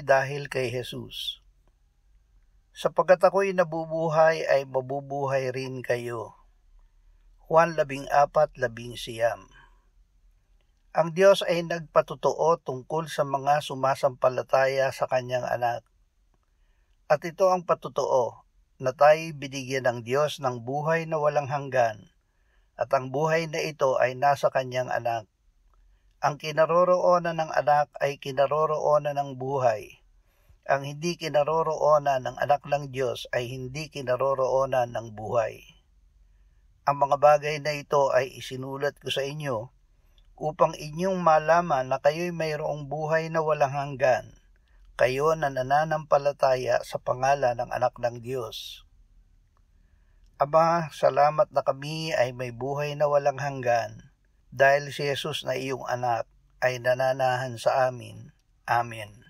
dahil kay Jesus. Sapagkat ako'y nabubuhay ay mabubuhay rin kayo. Juan 14:11. Ang Diyos ay nagpatotoo tungkol sa mga sumasampalataya sa Kanyang anak. At ito ang patotoo, na tayo'y binigyan ng Diyos ng buhay na walang hanggan, at ang buhay na ito ay nasa Kanyang anak. Ang kinaroroonan ng anak ay kinaroroonan ng buhay. Ang hindi kinaroroonan ng anak ng Diyos ay hindi kinaroroonan ng buhay. Ang mga bagay na ito ay isinulat ko sa inyo upang inyong malaman na kayo'y mayroong buhay na walang hanggan, kayo na nananampalataya sa pangalan ng anak ng Diyos. Ama, salamat na kami ay may buhay na walang hanggan, dahil si Jesus na iyong anak ay nananahan sa amin. Amen.